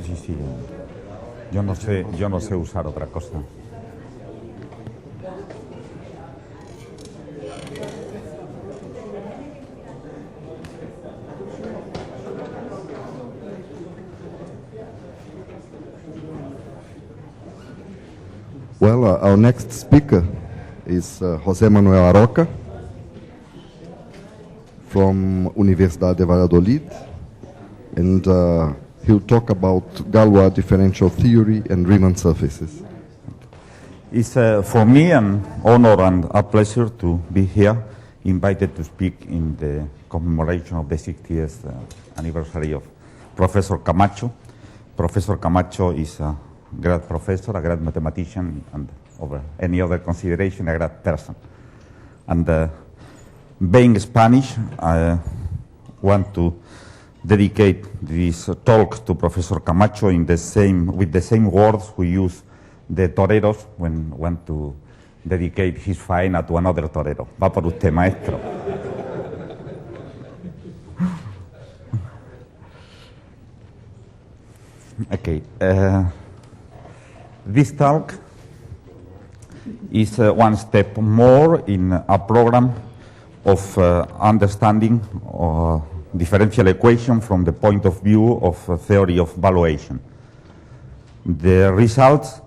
Sí, sí. Yo no sé usar otra cosa. Well, our next speaker is José Manuel Aroca from Universidad de Valladolid, and he'll talk about Galois differential theory and Riemann surfaces. It's for me an honor and a pleasure to be here, invited to speak in the commemoration of the 60th anniversary of Professor Camacho. Professor Camacho is a great professor, a great mathematician, and over any other consideration, a great person. And being Spanish, I want to dedicate this talk to Professor Camacho with the same words we use the toreros when want to dedicate his faena to another torero. Va por usted, maestro. Okay. This talk is one step more in a program of understanding differential equation from the point of view of theory of valuation. The results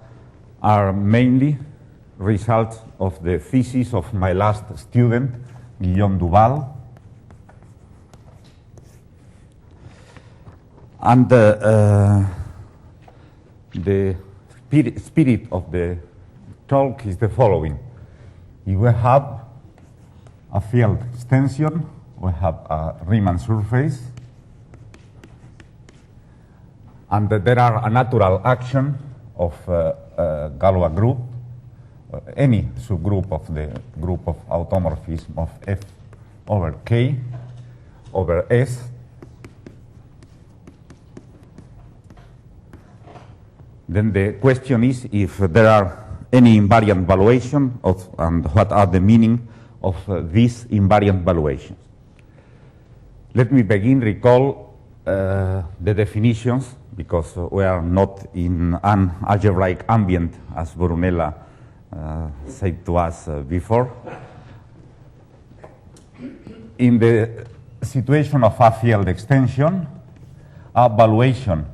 are mainly results of the thesis of my last student, Guillaume Duval. And the spirit of the talk is the following. If we have a field extension, we have a Riemann surface, and there are a natural action of Galois group, any subgroup of the group of automorphism of F over K over S. Then the question is if there are any invariant valuation and what are the meaning of these invariant valuations. Let me begin recall the definitions, because we are not in an algebraic ambient, as Brunella said to us before. In the situation of a field extension, a valuation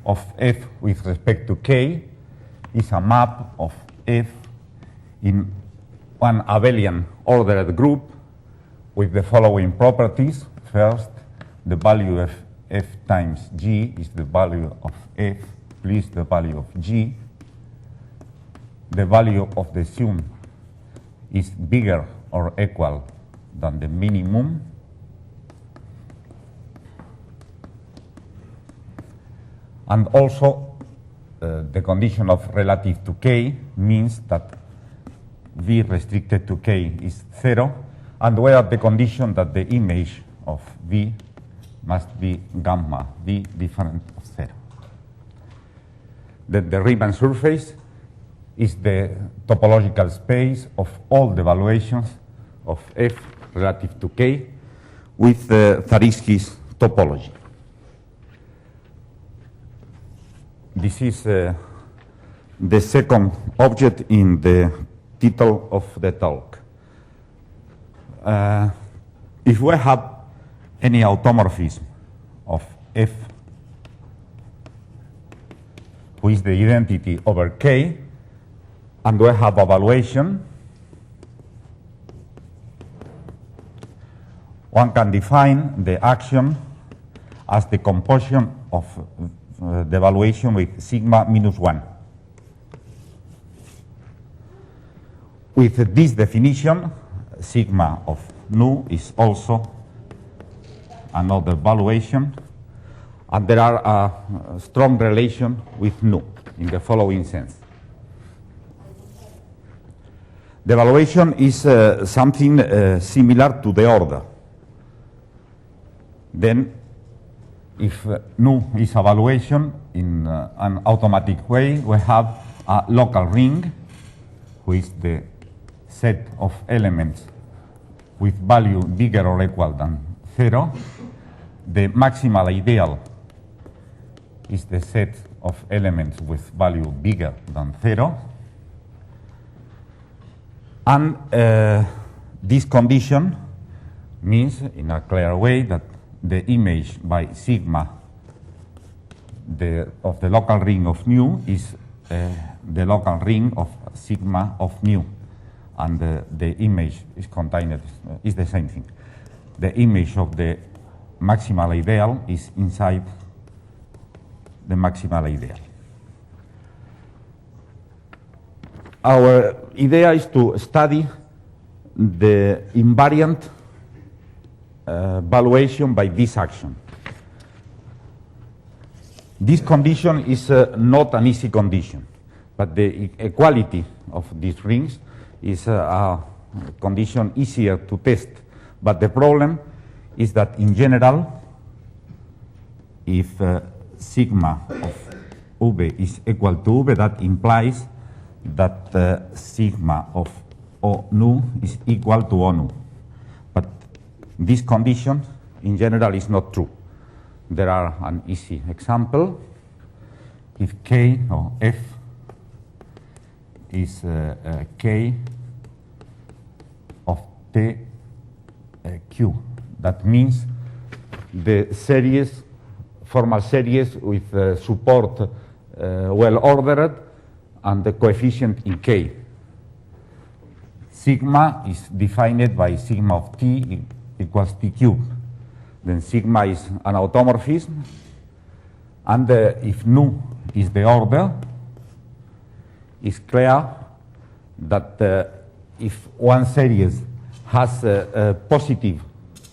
of F with respect to K is a map of F in one abelian ordered group with the following properties. First, the value of F times G is the value of F plus the value of G. The value of the sum is bigger or equal than the minimum. And also, the condition of relative to K means that V restricted to K is 0, and we have the condition that the image of V must be gamma, V different of 0. Then the Riemann surface is the topological space of all the valuations of F relative to K with Zariski's topology. This is the second object in the title of the talk. If we have any automorphism of F, who is the identity over K, and we have a valuation, one can define the action as the composition of the valuation with sigma minus 1. With this definition, sigma of nu is also another valuation, and there are a strong relation with nu in the following sense. The valuation is something similar to the order. Then, if nu is a valuation in an automatic way, we have a local ring, which is the set of elements with value bigger or equal than 0, the maximal ideal is the set of elements with value bigger than 0. And this condition means, in a clear way, that the image by sigma of the local ring of nu is the local ring of sigma of nu. And the image is contained, is the same thing. The image of the maximal ideal is inside the maximal ideal. Our idea is to study the invariant valuation by this action. This condition is not an easy condition, but the equality of these rings is a condition easier to test. But the problem is that in general, if sigma of V is equal to V, that implies that sigma of O nu is equal to O nu. But this condition in general is not true. There are an easy example. If K or F is K of T Q, that means the series, formal series with support well ordered and the coefficient in K. Sigma is defined by sigma of T equals T cubed. Then sigma is an automorphism, and if nu is the order, it's clear that if one series has a positive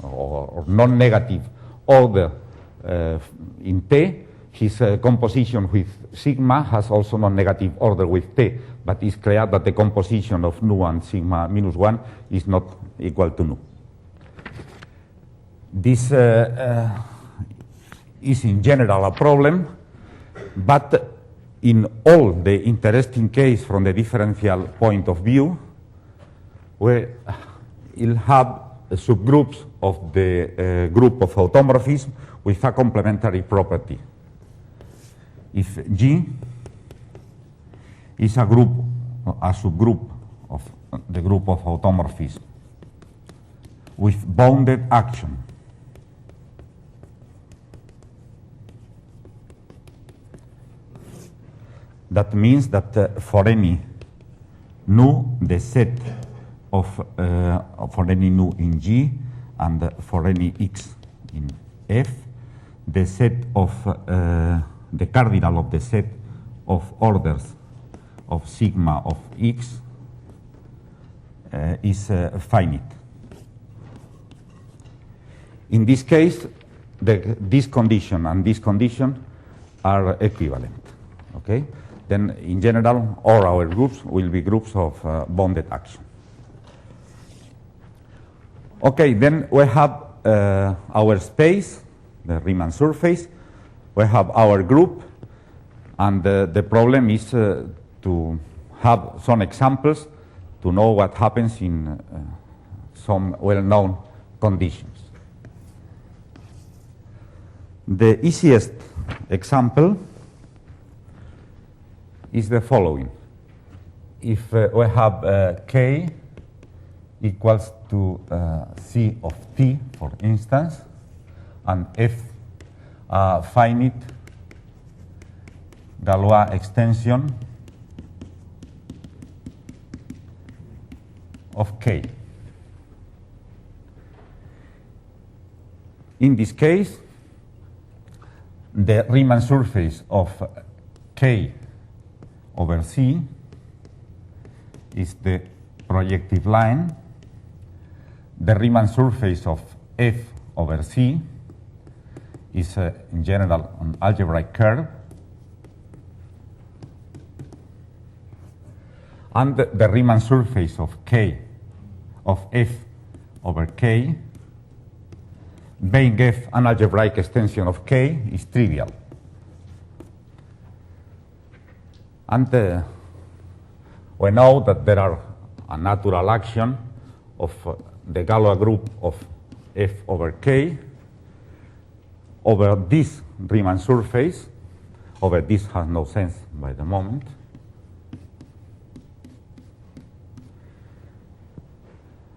or non-negative order in T, his composition with sigma has also non-negative order with T, but it's clear that the composition of nu and sigma minus 1 is not equal to nu. This is in general a problem, but in all the interesting case from the differential point of view, we will have subgroups of the group of automorphism with a complementary property. If G is a subgroup of the group of automorphism with bounded action, that means that for any nu, the set of for any nu in G and for any x in F, the set of the cardinal of the set of orders of sigma of x is finite. In this case, this condition and this condition are equivalent. Okay? Then, in general, all our groups will be groups of bounded action. Okay, then we have our space, the Riemann surface. We have our group, and the problem is to have some examples to know what happens in some well-known conditions. The easiest example is the following. If we have K equals to C of T, for instance, and F a finite Galois extension of K. In this case, the Riemann surface of K over C is the projective line. The Riemann surface of F over C is in general an algebraic curve. And the Riemann surface of K of F over K, being F an algebraic extension of K, is trivial. And we know that there are a natural action of the Galois group of F over K over this Riemann surface. Over this has no sense by the moment.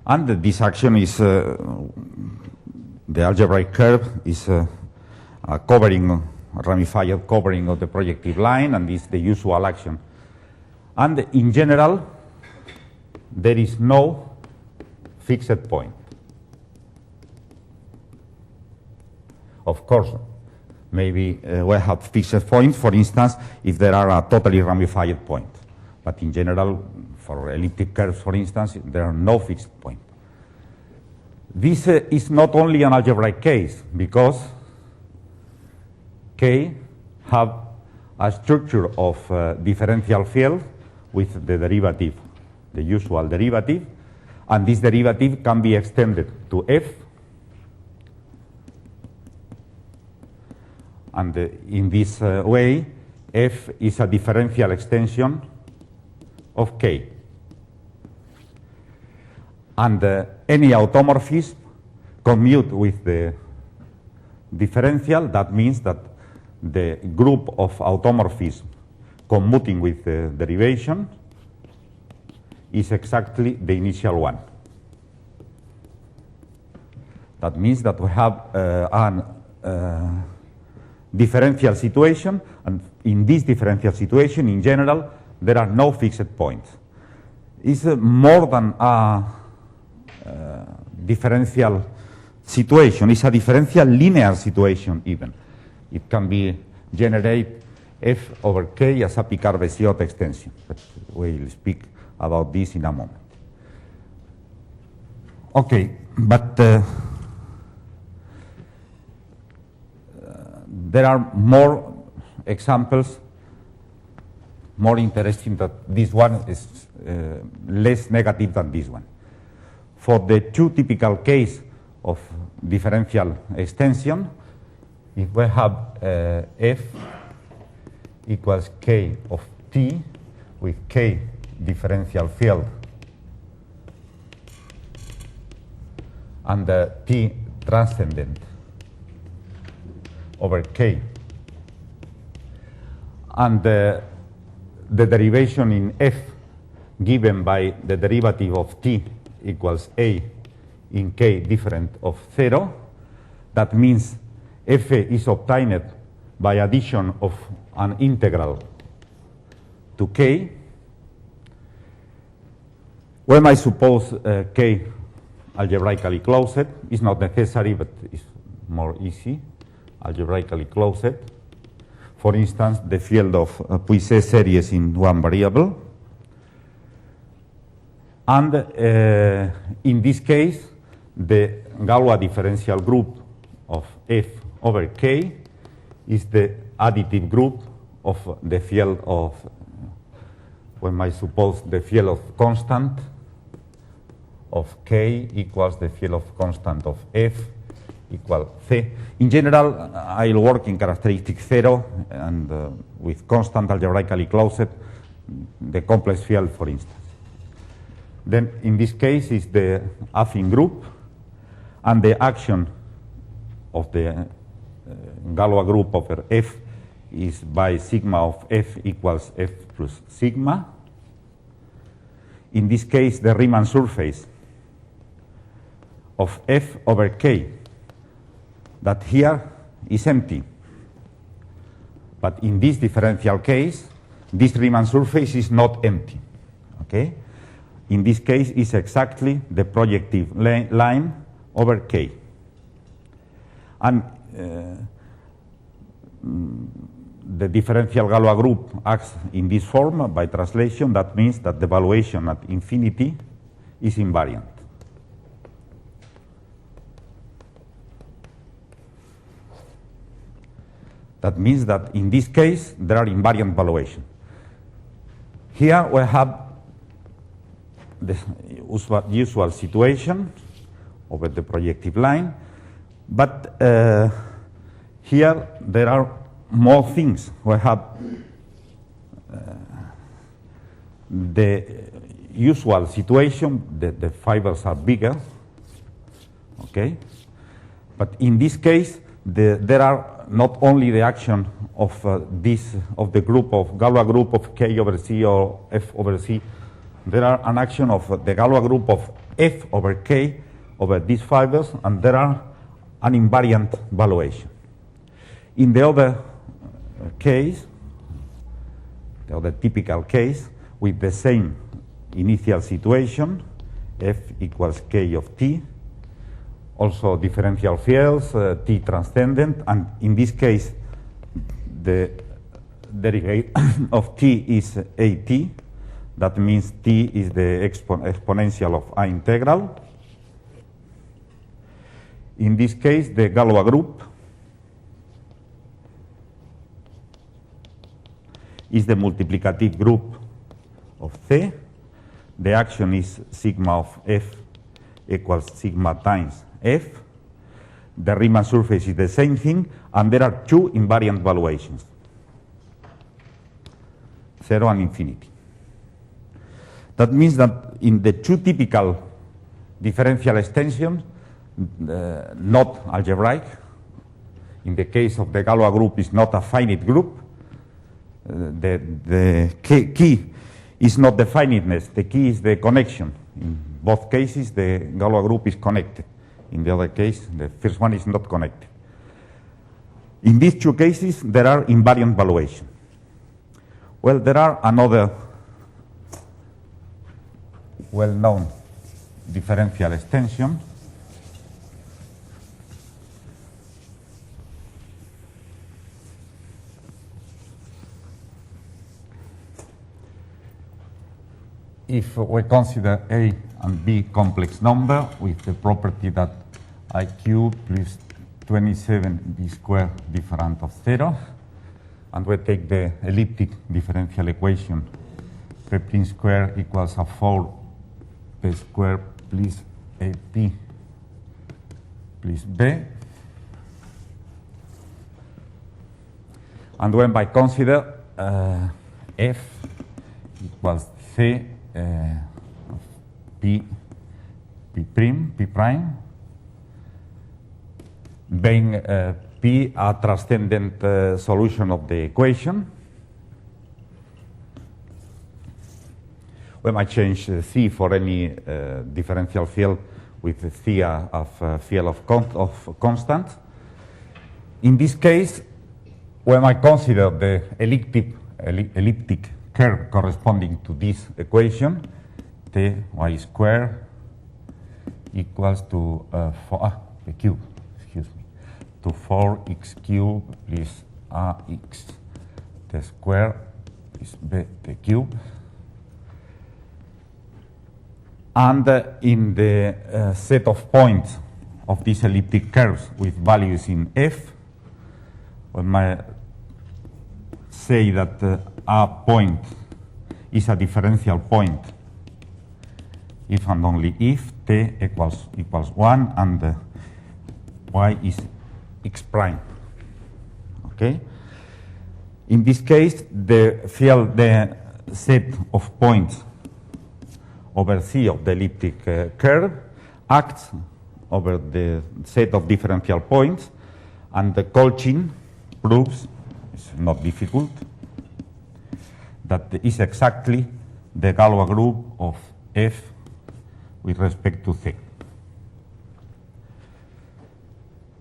And this action is, the algebraic curve is a ramified covering of the projective line, and is the usual action. And in general, there is no fixed point. Of course, maybe we have fixed points, for instance, if there are a totally ramified point. But in general, for elliptic curves, for instance, there are no fixed points. This is not only an algebraic case, because K have a structure of differential field with the derivative, the usual derivative, and this derivative can be extended to F. And in this way, F is a differential extension of K. And any automorphism commute with the differential. That means that the group of automorphisms commuting with the derivation is exactly the initial one. That means that we have an differential situation, and in this differential situation, in general, there are no fixed points. It's more than a differential situation. It's a differential linear situation even. It can be generate F over K as a Picard-Bessiot extension, but we'll speak about this in a moment. Okay, but there are more examples, more interesting than this one, is less negative than this one. For the two typical case of differential extension, if we have F equals K of T with K differential field and T transcendent over K, and the derivation in F given by the derivative of T equals A in K different of 0, that means F is obtained by addition of an integral to K. We might suppose K algebraically closed. It's not necessary, but it's more easy, algebraically closed. For instance, the field of Puiseux series in one variable. And in this case, the Galois differential group of F over K is the additive group of the field of, we might suppose, the field of constant of K equals the field of constant of F equal C. In general, I'll work in characteristic 0 and with constant algebraically closed, the complex field, for instance. Then in this case is the affine group, and the action of the Galois group over F is by sigma of F equals F plus sigma. In this case, the Riemann surface of F over K, that here is empty. But in this differential case, this Riemann surface is not empty. Okay? In this case, is exactly the projective line over K. And the differential Galois group acts in this form by translation. That means that the valuation at infinity is invariant. That means that in this case, there are invariant valuations. Here we have the usual situation over the projective line, but here there are more things. We have the usual situation, the fibers are bigger, okay? But in this case, there are not only the action of the group of Galois group of K over C or F over C, there are an action of the Galois group of F over K over these fibers, and there are an invariant valuation. In the other case, the other typical case, with the same initial situation, F equals K of T, also differential fields, T transcendent, and in this case, the derivative of T is AT. That means T is the exponential of I integral. In this case, the Galois group is the multiplicative group of C. The action is sigma of F equals sigma times F. The Riemann surface is the same thing, and there are two invariant valuations, 0 and infinity. That means that in the two typical differential extensions, not algebraic, in the case of the Galois group is not a finite group, the key is not the finiteness, the key is the connection. In both cases, the Galois group is connected. In the other case, the first one is not connected. In these two cases, there are invariant valuations. Well, there are another well-known differential extension. If we consider A and B complex number with the property that IQ plus 27B squared different of 0, and we take the elliptic differential equation, P prime squared equals a 4P squared plus AP plus B. And when I consider F equals C P prime, being P a transcendent solution of the equation, when I change C for any differential field with C of field of constant. In this case, when I consider the elliptic curve corresponding to this equation, T y squared equals to 4x cubed plus ax t squared is b t cubed. And in the set of points of these elliptic curves with values in F, when I say that a point is a differential point if and only if t equals 1 and y is x prime. Okay? In this case, the set of points over C of the elliptic curve acts over the set of differential points, and the Collège proves, it's not difficult, that is exactly the Galois group of F with respect to C.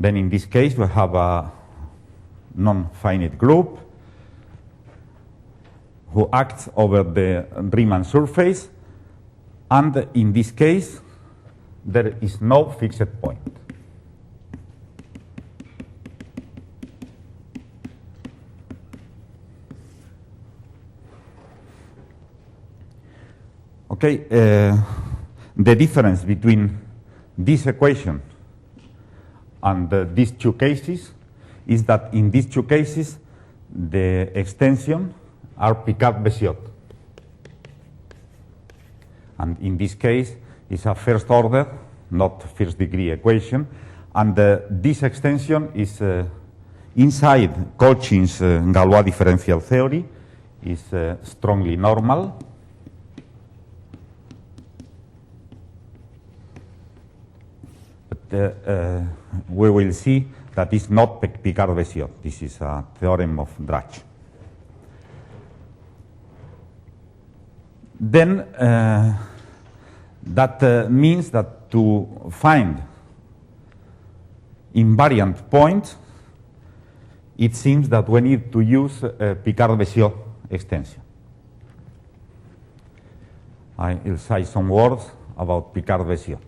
Then in this case, we have a non-finite group who acts over the Riemann surface, and in this case, there is no fixed point. Okay, the difference between this equation and these two cases is that in these two cases, the extension are Picard-Bessiot. And in this case, it's a first order, not first degree equation. And this extension is inside Collège's Galois differential theory, is strongly normal. we will see that is not Picard-Bessiot. This is a theorem of Drach. Then that means that to find invariant points, it seems that we need to use Picard-Bessiot extension. I will say some words about Picard-Bessiot.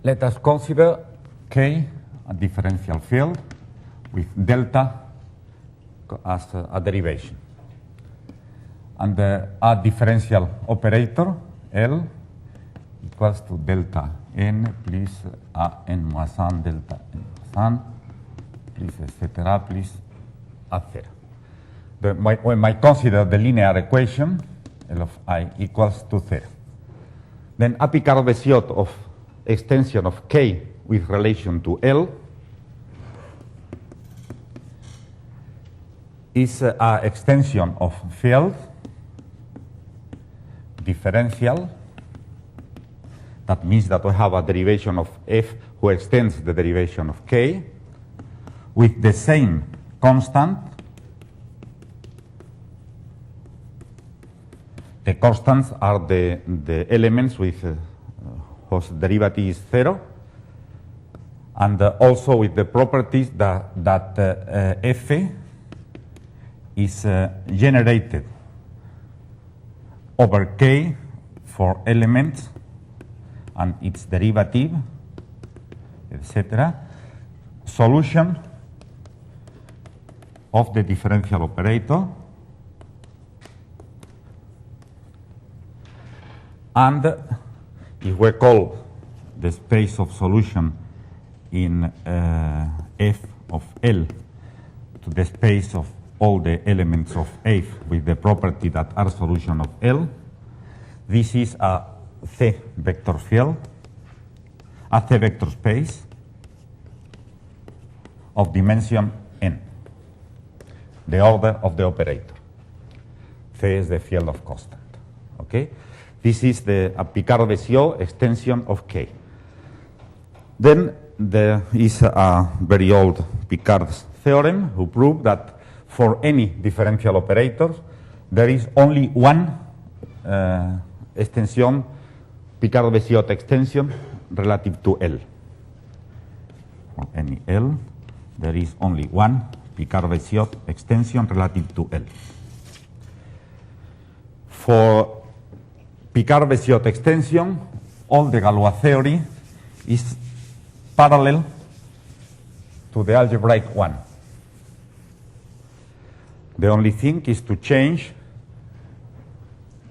Let us consider K a differential field with delta as a derivation. And a differential operator, L, equals to delta n plus a n moins 1 delta n moins 1 plus etc. plus a 0. When I consider the linear equation, L of I equals to 0, then a Picard-Bessiot of extension of K with relation to L is an extension of field differential. That means that we have a derivation of f who extends the derivation of K with the same constant. The constants are the elements with whose derivative is 0, and also with the properties that f is generated over K for elements and its derivative, etc. Solution of the differential operator, and if we call the space of solution in F of L to the space of all the elements of F with the property that are solution of L, this is a C vector field, a C vector space of dimension n, the order of the operator. C is the field of constant. Okay? This is the Picard-Bessiot extension of K. Then there is a very old Picard's theorem who proved that for any differential operators, there is only one extension, Picard-Bessiot extension, relative to L. For any L, there is only one Picard-Bessiot extension relative to L. For Picard-Bessiot extension, all the Galois theory is parallel to the algebraic one. The only thing is to change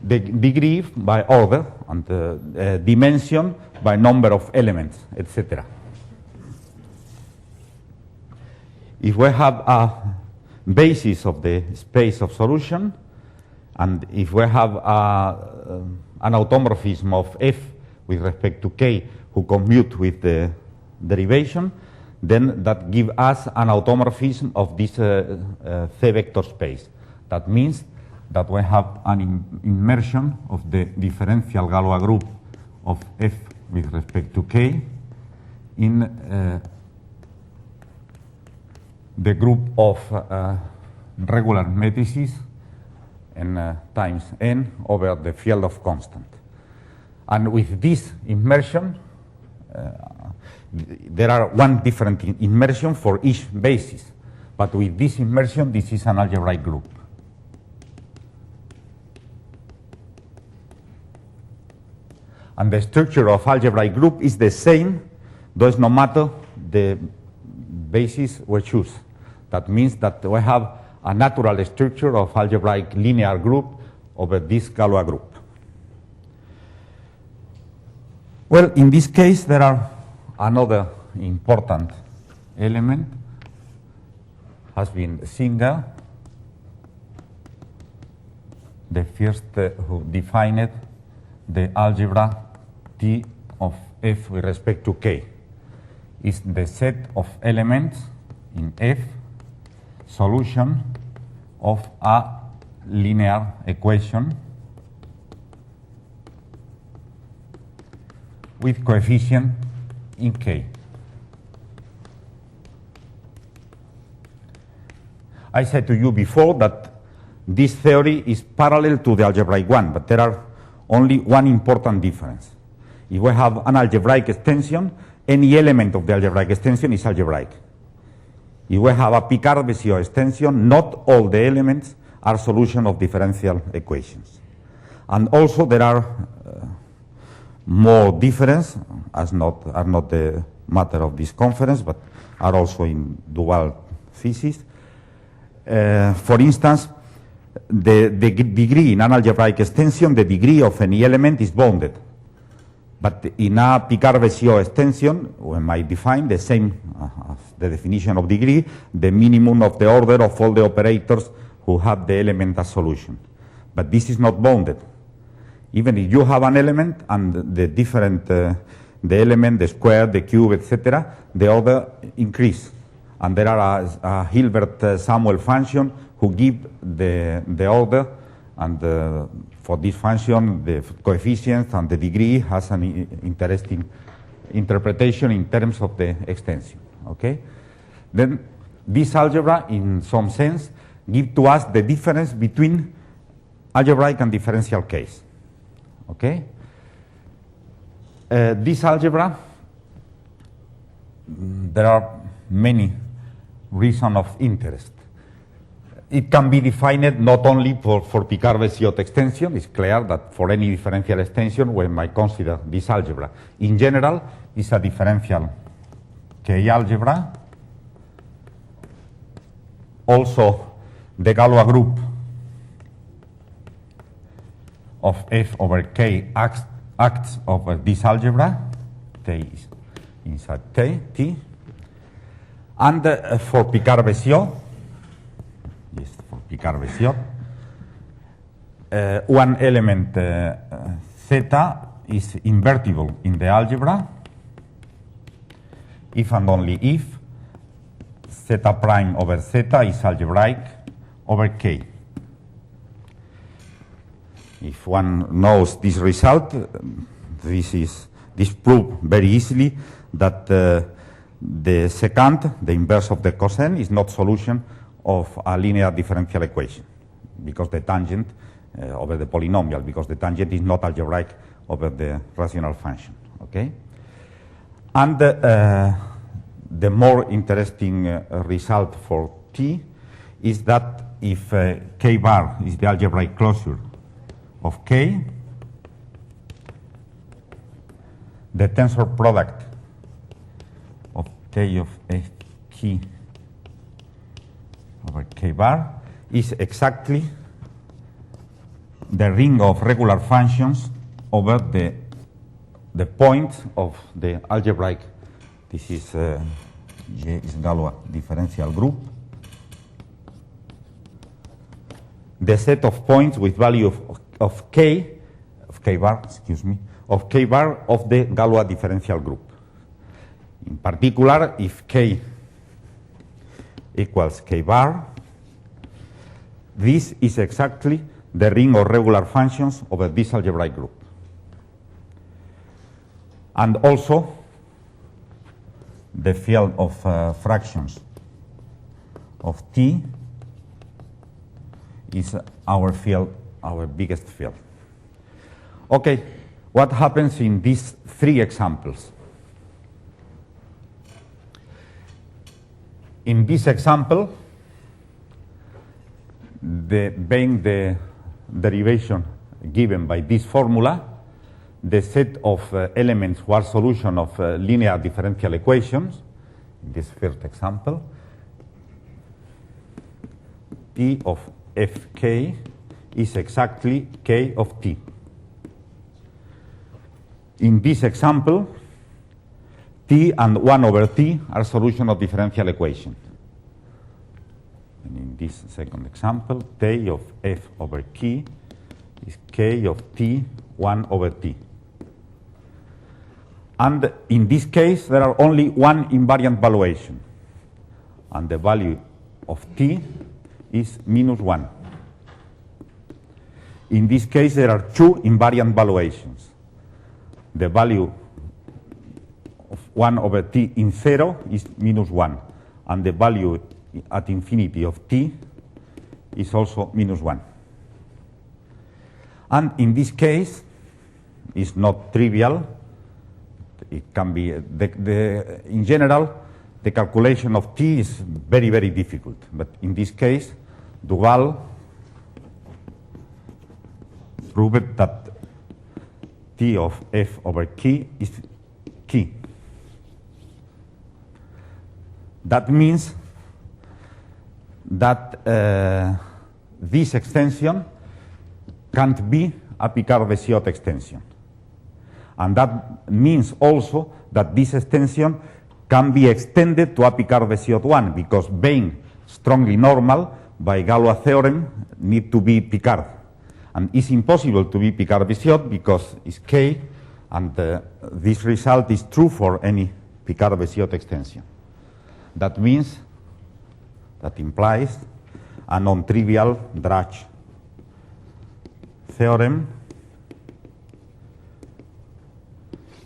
the degree by order and the dimension by number of elements, etc. If we have a basis of the space of solution, and if we have an automorphism of F with respect to K who commute with the derivation, then that gives us an automorphism of this C vector space. That means that we have an immersion of the differential Galois group of F with respect to K in the group of regular matrices n times n over the field of constant. And with this immersion, there are one different immersion for each basis. But with this immersion, this is an algebraic group. And the structure of algebraic group is the same, does not matter the basis we choose. That means that we have a natural structure of algebraic linear group over this Galois group. Well, in this case, there are another important element has been Singer, the first who defined the algebra T of f with respect to k is the set of elements in f solution of a linear equation with coefficient in k. I said to you before that this theory is parallel to the algebraic one, but there are only one important difference. If we have an algebraic extension, any element of the algebraic extension is algebraic. If we have a Picard-Béziaux extension, not all the elements are solutions of differential equations. And also there are more differences, are not the matter of this conference, but are also in dual thesis. For instance, the degree in an algebraic extension, the degree of any element is bounded. But in a Picard-Béziaux extension, we might define the same as the definition of degree, the minimum of the order of all the operators who have the element as solution. But this is not bounded. Even if you have an element and the different, the element, the square, the cube, etc., the order increase. And there are a Hilbert-Samuel function who give the order, and for this function, the coefficients and the degree has an interesting interpretation in terms of the extension. Okay? Then this algebra, in some sense, gives to us the difference between algebraic and differential case. Okay? This algebra, there are many reasons of interest. It can be defined not only for Picard-Béziaux extension. It's clear that for any differential extension, we might consider this algebra. In general, it's a differential K algebra. Also, the Galois group of f over k acts over this algebra. T is inside T. And for Picard-Béziaux, yes, for Picard-Béziaux, one element theta is invertible in the algebra if and only if theta prime over theta is algebraic over k. If one knows this result, this proves very easily that the secant, the inverse of the cosine, is not solution of a linear differential equation because the tangent over the polynomial, because the tangent is not algebraic over the rational function. Okay? And the more interesting result for T is that if K bar is the algebraic closure of K, the tensor product of K of F key over K bar is exactly the ring of regular functions over the point of the algebraic. This is J is Galois differential group. The set of points with value of K bar of the Galois differential group. In particular, if K equals K bar, this is exactly the ring of regular functions over this algebraic group. And also, the field of fractions of T is our field, our biggest field. Okay, what happens in these three examples? In this example, being the derivation given by this formula, the set of elements who are solution of linear differential equations, in this first example, T of Fk is exactly K of T. In this example, T and 1 over T are solution of differential equation. And in this second example, T of F over K is K of T 1 over T. And in this case, there are only one invariant valuation. And the value of t is -1. In this case, there are two invariant valuations. The value of 1 over t in 0 is -1. And the value at infinity of t is also -1. And in this case, it's not trivial. It can be, in general, the calculation of t is very, very difficult. But in this case, Duval proved that t of f over k is k. That means that this extension can't be a Picard-Bessiot extension. And that means also that this extension can be extended to a Picard-Bessiot one, because being strongly normal by Galois theorem need to be Picard. And it's impossible to be Picard-Bessiot because it's K, and this result is true for any Picard-Bessiot extension. That means, that implies a non-trivial Drach theorem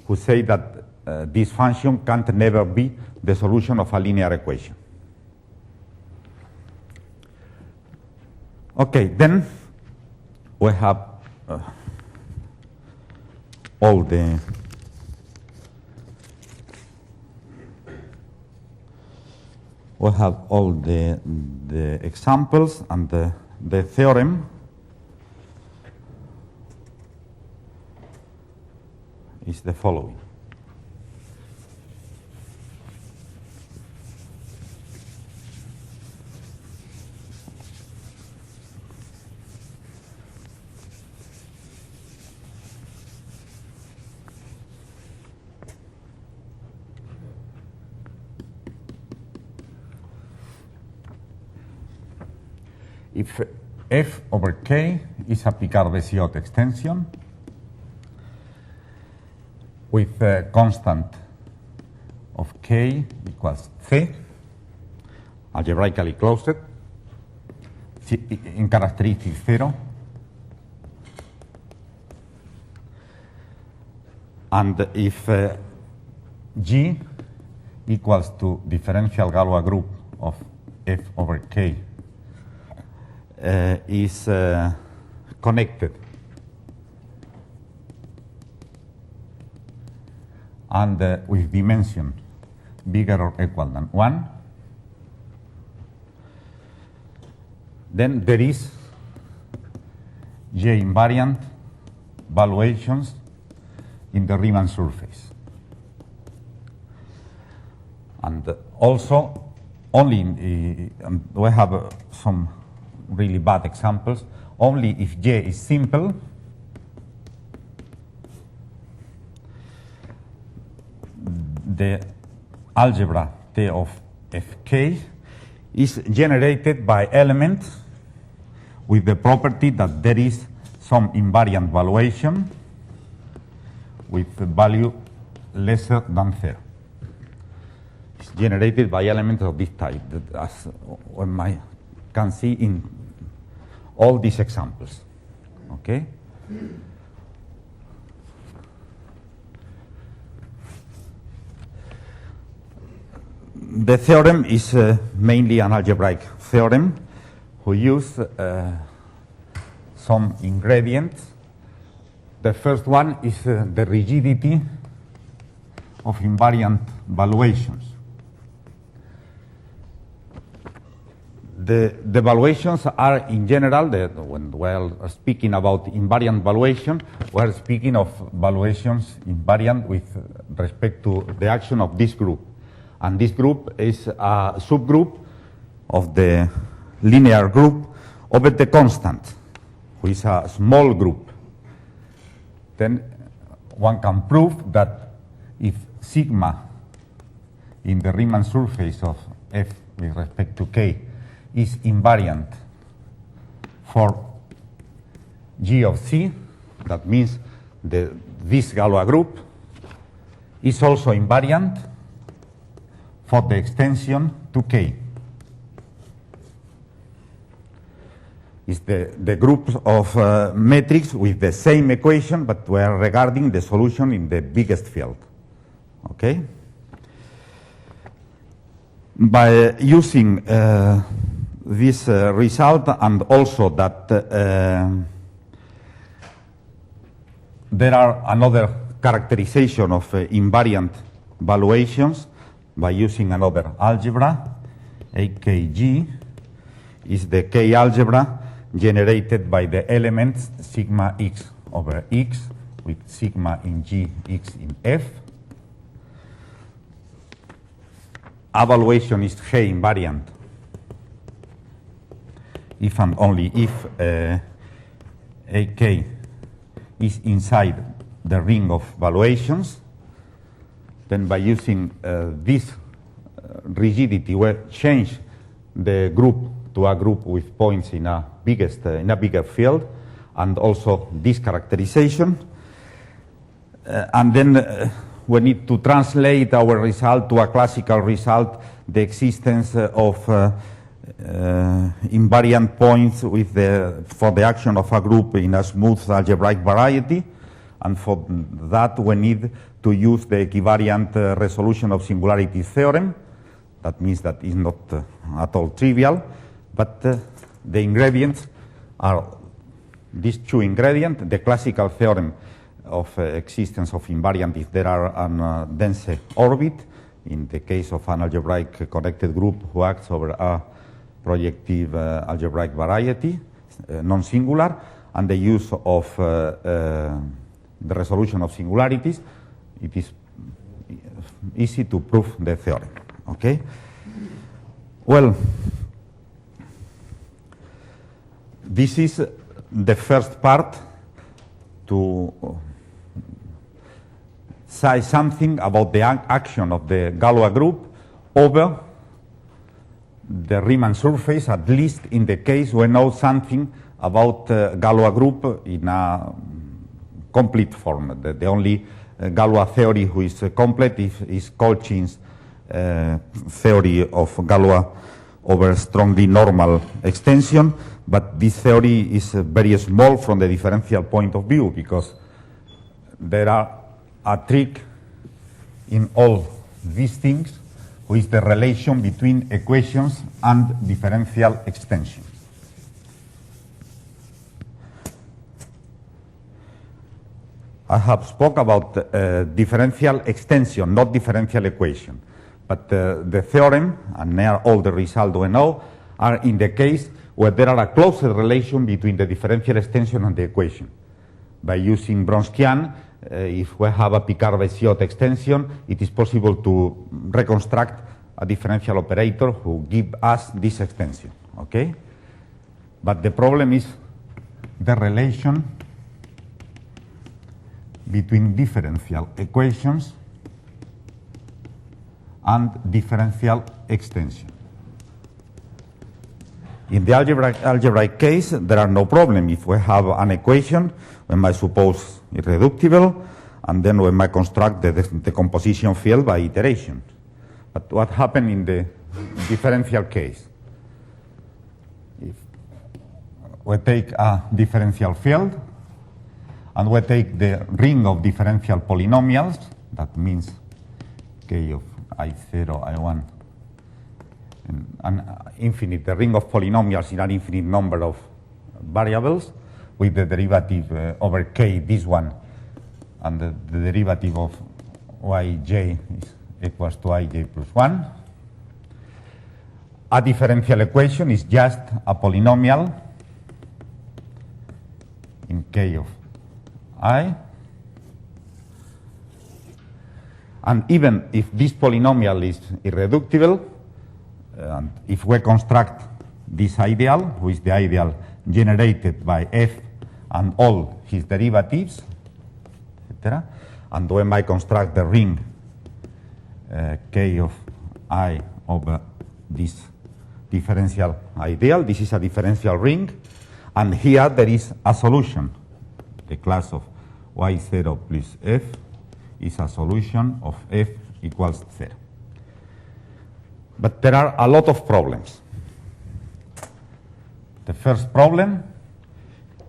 who say that this function can't never be the solution of a linear equation. Okay, then we have all the examples, and the theorem is the following. If f over k is a Picard-Bessiot extension with a constant of k equals c, algebraically closed, in characteristic 0, and if G equals to differential Galois group of f over k is connected and with dimension bigger or equal than 1, then there is J invariant valuations in the Riemann surface. And also, only we have some really bad examples, only if J is simple, the algebra T of Fk is generated by elements with the property that there is some invariant valuation with the value lesser than 0. It's generated by elements of this type, that as one can see in all these examples. Okay? The theorem is mainly an algebraic theorem who use some ingredients. The first one is the rigidity of invariant valuations. The valuations are, in general, when we're speaking about invariant valuation, we're speaking of valuations invariant with respect to the action of this group. And this group is a subgroup of the linear group over the constant, which is a small group. Then one can prove that if sigma in the Riemann surface of F with respect to K is invariant for G of C, that means this Galois group is also invariant for the extension to K. It's the group of metrics with the same equation, but we are regarding the solution in the biggest field. Okay? By using this result, and also that there are another characterization of invariant valuations by using another algebra, AKG is the K algebra generated by the elements sigma x over x with sigma in G, x in F. Evaluation is G invariant if and only if AK is inside the ring of valuations. Then by using this rigidity, we change the group to a group with points in a bigger field, and also this characterization. And then we need to translate our result to a classical result, the existence of invariant points with for the action of a group in a smooth algebraic variety. And for that, we need to use the equivariant resolution of singularity theorem. That means that it's not at all trivial, but the ingredients are these two ingredients, the classical theorem of existence of invariant if there are a dense orbit, in the case of an algebraic connected group who acts over a projective algebraic variety, non-singular, and the use of the resolution of singularities. It is easy to prove the theorem. Okay? Well, this is the first part to say something about the action of the Galois group over the Riemann surface, at least in the case we know something about Galois group in a complete form. The only Galois theory who is complete is Colchin's theory of Galois over strongly normal extension, but this theory is very small from the differential point of view, because there are a trick in all these things, which is the relation between equations and differential extension. I have spoke about differential extension, not differential equation. But the theorem, and near all the results we know, are in the case where there are a closer relation between the differential extension and the equation. By using Wronskian, if we have a Picard-Bessiot extension, it is possible to reconstruct a differential operator who gives us this extension. Okay? But the problem is the relation between differential equations and differential extension. In the algebraic case, there are no problem. If we have an equation, we might suppose irreducible, and then we might construct the composition field by iteration. But what happened in the differential case? If we take a differential field, and we take the ring of differential polynomials, that means K of I0, I1, and infinite, the ring of polynomials in an infinite number of variables, with the derivative over K, this one, and the derivative of Yj is equals to Ij plus 1. A differential equation is just a polynomial in K of I, and even if this polynomial is irreducible, and if we construct this ideal, which is the ideal generated by f and all his derivatives, etc., and we might construct the ring K of I over this differential ideal. This is a differential ring, and here there is a solution, the class of y0 plus f is a solution of f equals 0. But there are a lot of problems. The first problem,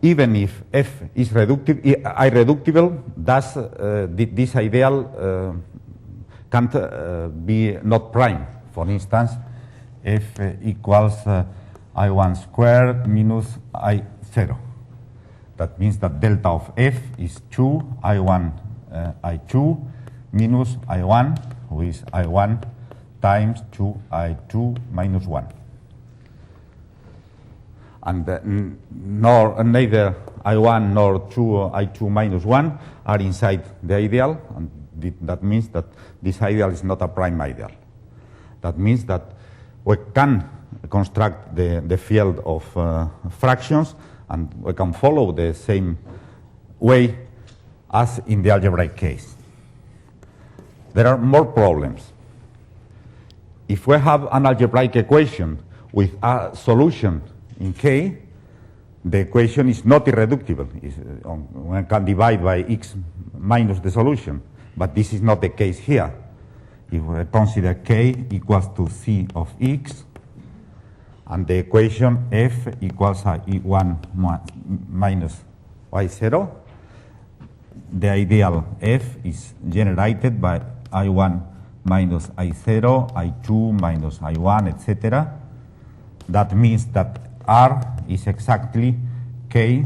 even if f is irreducible, thus this ideal can't be not prime. For instance, f equals I1 squared minus I0. That means that delta of f is 2 I1 I2 minus I1, who is I1 times 2 I2 minus 1. And neither I1 nor 2 I2 minus 1 are inside the ideal, and that means that this ideal is not a prime ideal. That means that we can construct the field of fractions, and we can follow the same way as in the algebraic case. There are more problems. If we have an algebraic equation with a solution in K, the equation is not irreducible. One can divide by x minus the solution, but this is not the case here. If we consider K equals to C of x, and the equation f equals I1 minus Y0, the ideal f is generated by I1 minus I0, I2 minus I1, etc. That means that R is exactly K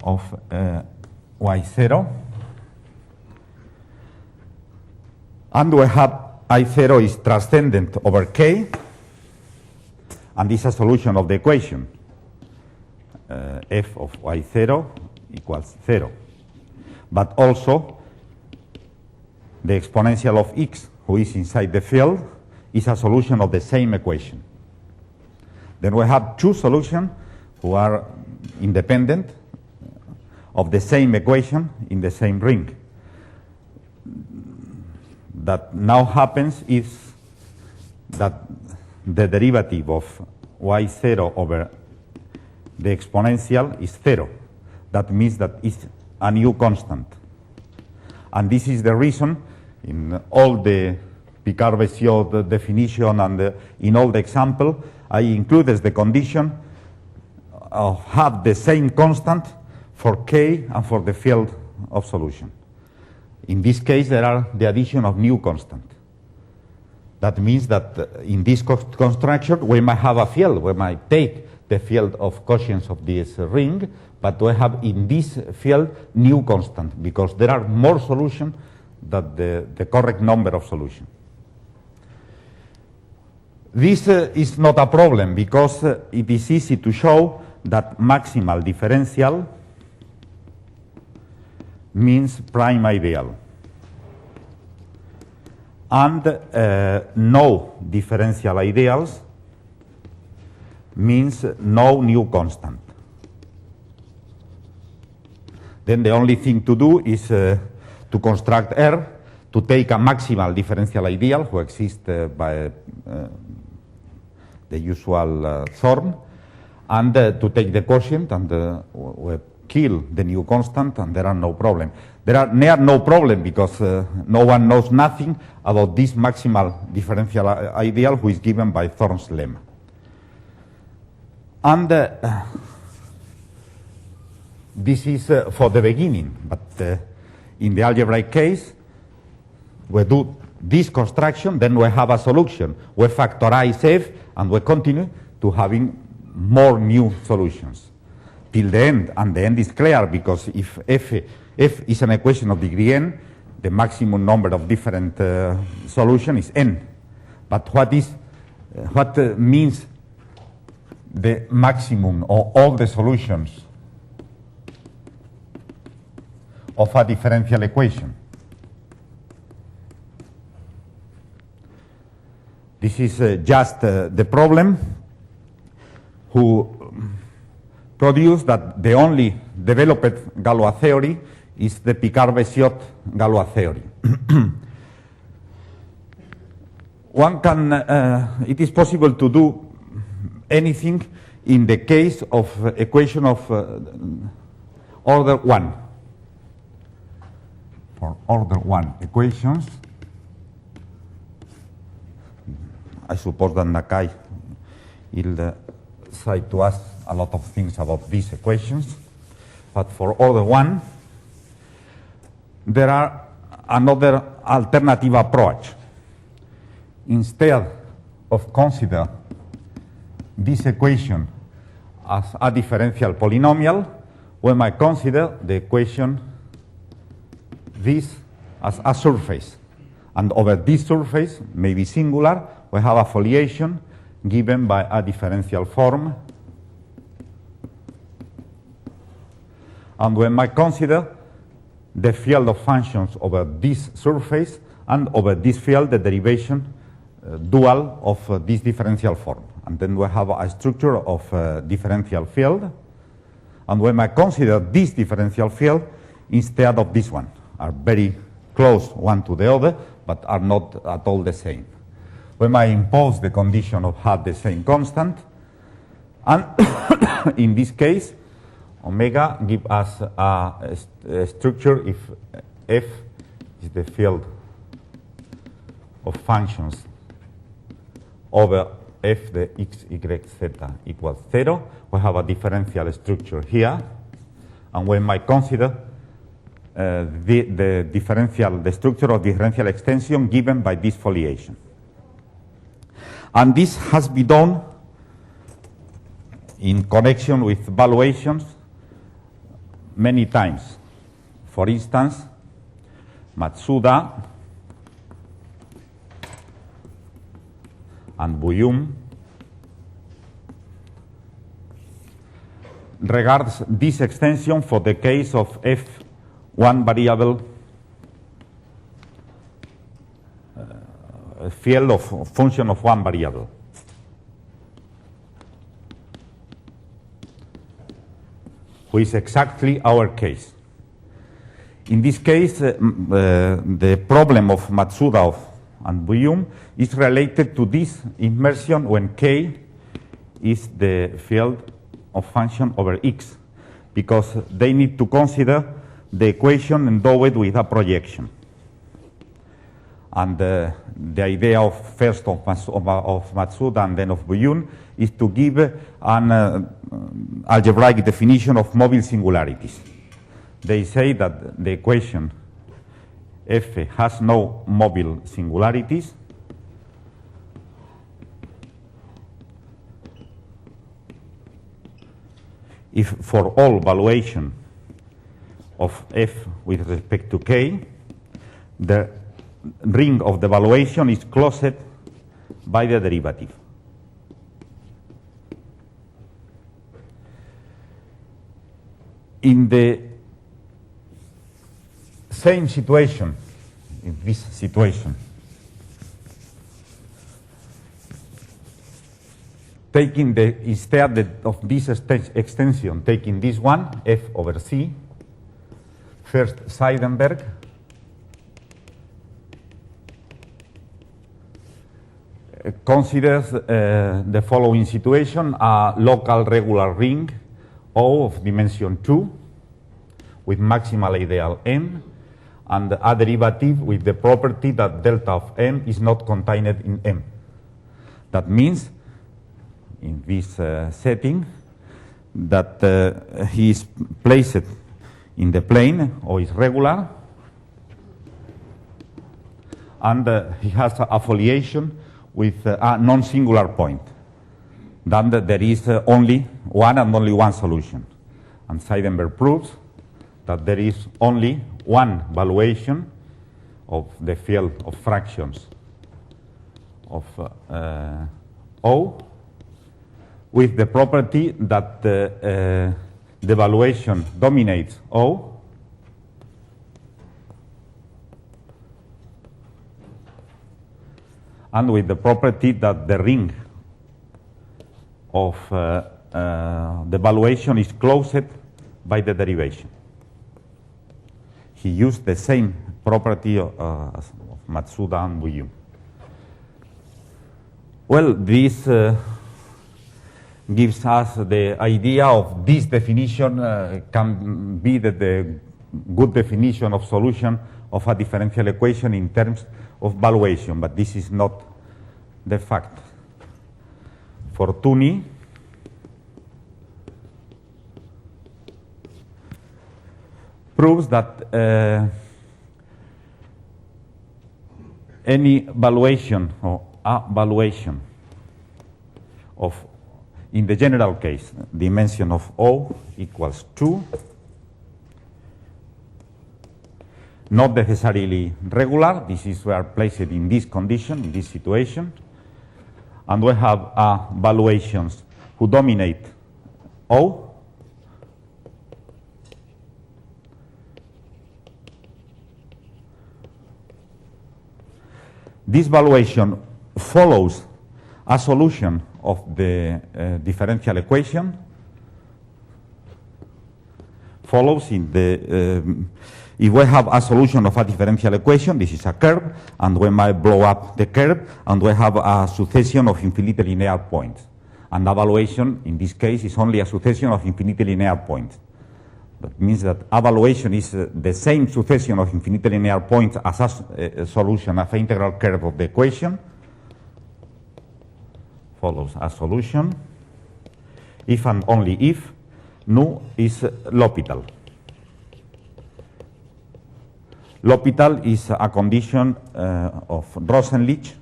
of Y0. And we have I0 is transcendent over K, and this is a solution of the equation. F of Y0 equals 0. But also, the exponential of x, who is inside the field, is a solution of the same equation. Then we have two solutions who are independent of the same equation in the same ring. That now happens is that the derivative of y0 over the exponential is 0. That means that it's a new constant. And this is the reason in all the Picard-Bessiot definition and in all the example, I included the condition of have the same constant for K and for the field of solution. In this case, there are the addition of new constant. That means that in this construction, we might have a field. We might take the field of quotients of this ring, but we have in this field new constant, because there are more solutions than the correct number of solutions. This is not a problem, because it is easy to show that maximal differential means prime ideal, and no differential ideals means no new constant. Then the only thing to do is to construct R to take a maximal differential ideal who exists by the usual form, and to take the quotient and we kill the new constant, and there are no problem. There are no problem because no one knows nothing about this maximal differential ideal who is given by Thorne's lemma. And this is for the beginning, but in the algebraic case, we do this construction, then we have a solution. We factorize f, and we continue to having more new solutions till the end, and the end is clear, because if f is an equation of degree n, the maximum number of different solutions is n. But what means the maximum of all the solutions of a differential equation? This is just the problem who produced that the only developed Galois theory is the Picard-Bessiot Galois theory. One can, it is possible to do anything in the case of equation of order 1. for order 1 equations. I suppose that Nakai will cite to us a lot of things about these equations. But for order 1, there are another alternative approach. Instead of consider this equation as a differential polynomial, we might consider the equation this as a surface. And over this surface, maybe singular, we have a foliation given by a differential form. And we might consider the field of functions over this surface, and over this field, the derivation dual of this differential form. And then we have a structure of a differential field. And we might consider this differential field instead of this one. Are very close one to the other, but are not at all the same. We might impose the condition of have the same constant. And in this case, omega gives us a structure if f is the field of functions over f the x, y, z equals 0. We have a differential structure here, and we might consider the structure of differential extension given by this foliation. And this has been done in connection with valuations many times. For instance, Matsuda and Bouillon regards this extension for the case of f one variable field of function of one variable. Which is exactly our case. In this case, the problem of Matsuda and Bouillon is related to this immersion when K is the field of function over X, because they need to consider the equation endowed with a projection. And the idea of first of Matsuda and then of Bouillon is to give an algebraic definition of mobile singularities. They say that the equation F has no mobile singularities, if for all valuation of F with respect to K, the ring of the valuation is closed by the derivative. In the same situation, in this situation, taking instead of this extension, taking this one, F over C, first Seidenberg considers the following situation: a local regular ring O of dimension 2 with maximal ideal M, and a derivative with the property that delta of M is not contained in M. That means, in this setting, that he is placed in the plane, or is regular, and he has a foliation with a non-singular point. Then there is only one and only one solution. And Seidenberg proves that there is only one valuation of the field of fractions of O, with the property that the valuation dominates O, and with the property that the ring of the valuation is closed by the derivation. He used the same property of Matsuda and Bouillon. Well, this gives us the idea of this definition can be the good definition of solution of a differential equation in terms of valuation, but this is not the fact. Fortuny proves that any valuation or a valuation of, in the general case, dimension of O equals 2, not necessarily regular. This is where placed in this condition, in this situation. And we have valuations who dominate O. This valuation follows a solution of the differential equation, follows in the, if we have a solution of a differential equation, this is a curve, and we might blow up the curve, and we have a succession of infinitely linear points. And a valuation, in this case, is only a succession of infinitely linear points. That means that a valuation is the same succession of infinitely linear points as a solution of an integral curve of the equation. Follows a solution if and only if nu is L'Hopital. L'Hopital is a condition of Rosenlich,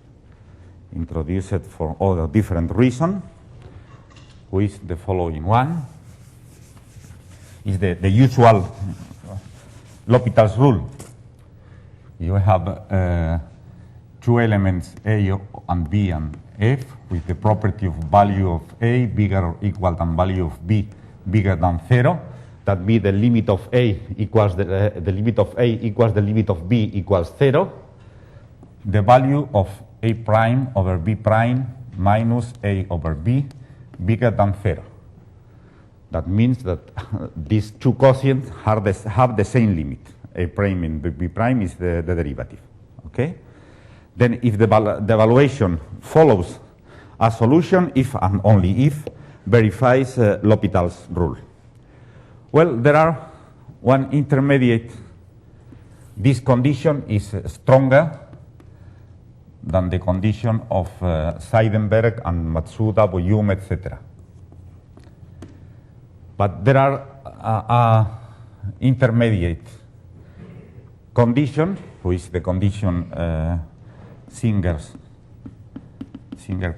introduced for other different reasons, who is the following one. Is the usual L'Hopital's rule. You have two elements A and B and F with the property of value of A bigger or equal than value of B bigger than 0. That be the limit of A equals the limit of A equals the limit of B equals 0. The value of A prime over B prime minus A over B bigger than 0. That means that these two quotients have the same limit. A prime and B prime is the derivative. Okay? Then if the valuation follows a solution, if and only if, verifies L'Hopital's rule. Well, there are one intermediate. This condition is stronger than the condition of Seidenberg and Matsuda, Boyum, etc. But there are intermediate condition, who is the condition Singer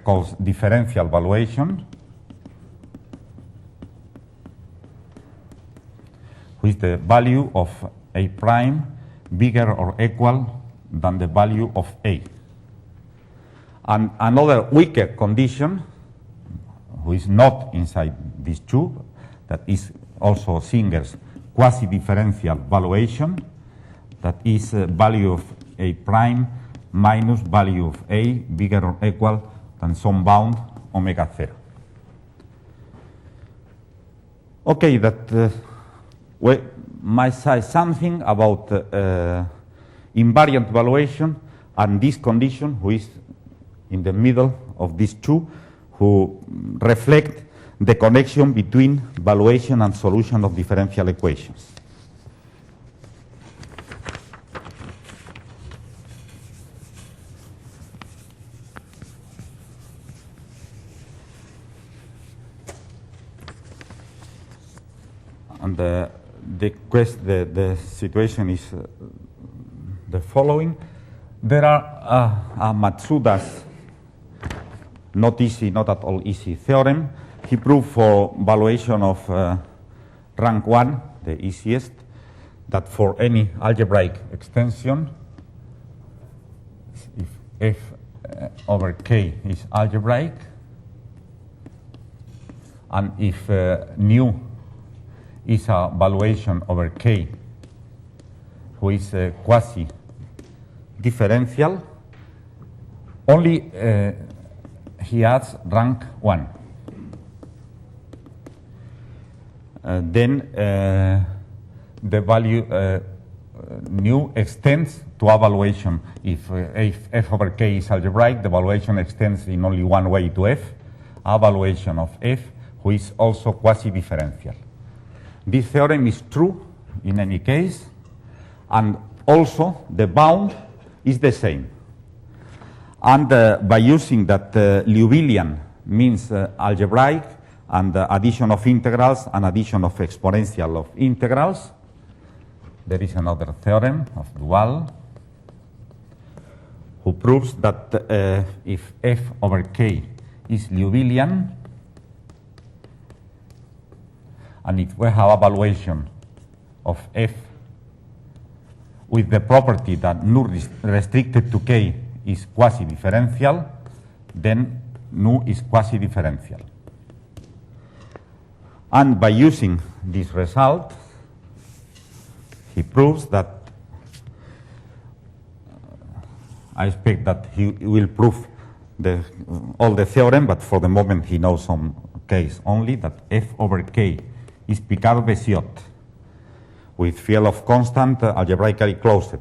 calls differential valuation, who is the value of A prime bigger or equal than the value of A. And another weaker condition, who is not inside these two, that is also Singer's quasi-differential valuation, that is value of A prime minus value of A bigger or equal than some bound omega 0. Okay, that we might say something about invariant valuation and this condition, who is in the middle of these two, who reflect the connection between valuation and solution of differential equations. And the situation is the following. There are Matsuda's not at all easy theorem. He proved for valuation of rank 1, the easiest, that for any algebraic extension, if F over K is algebraic, and if nu is a valuation over K who is quasi-differential, only he adds rank 1. Then the value nu extends to a valuation. If F over K is algebraic, the valuation extends in only one way to F, a valuation of F, who is also quasi-differential. This theorem is true in any case, and also the bound is the same. And by using that Liouvillean means algebraic and addition of integrals and addition of exponential of integrals, there is another theorem of Dual who proves that if f over k is Liouvillean, and if we have a valuation of f with the property that nu restricted to k is quasi-differential, then nu is quasi-differential. And by using this result, he proves that, I expect that he will prove all the theorem, but for the moment he knows some case only, that f over k is Picard-Bessiot with field of constant algebraically closed.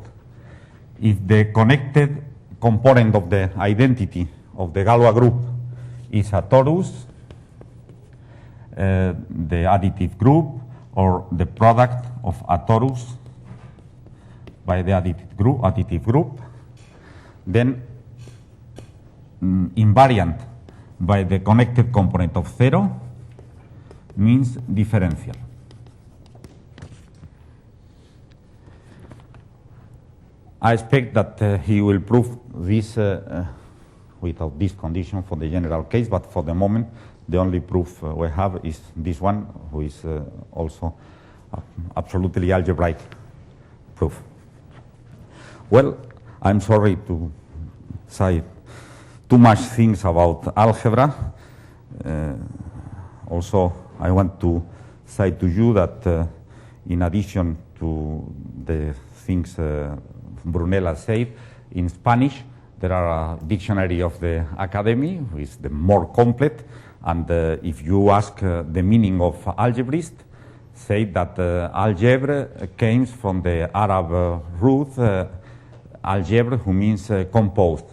If the connected component of the identity of the Galois group is a torus, the additive group, or the product of a torus by the additive group, then invariant by the connected component of 0 means differential. I expect that he will prove this without this condition for the general case, but for the moment the only proof we have is this one, who is also absolutely algebraic proof. Well, I'm sorry to say too much things about algebra. Also, I want to say to you that in addition to the things Brunella said, in Spanish there are a dictionary of the academy, which is the more complete, and if you ask the meaning of algebrist, say that algebra came from the Arab root algebra, who means composed.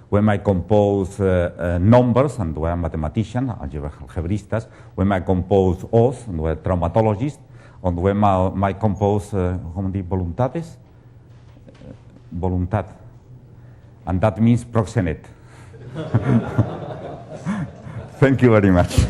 When I compose numbers, and we are mathematicians, algebristas, when I compose os, and we're traumatologists, and when I compose voluntades, voluntad, and that means proxenet. Thank you very much.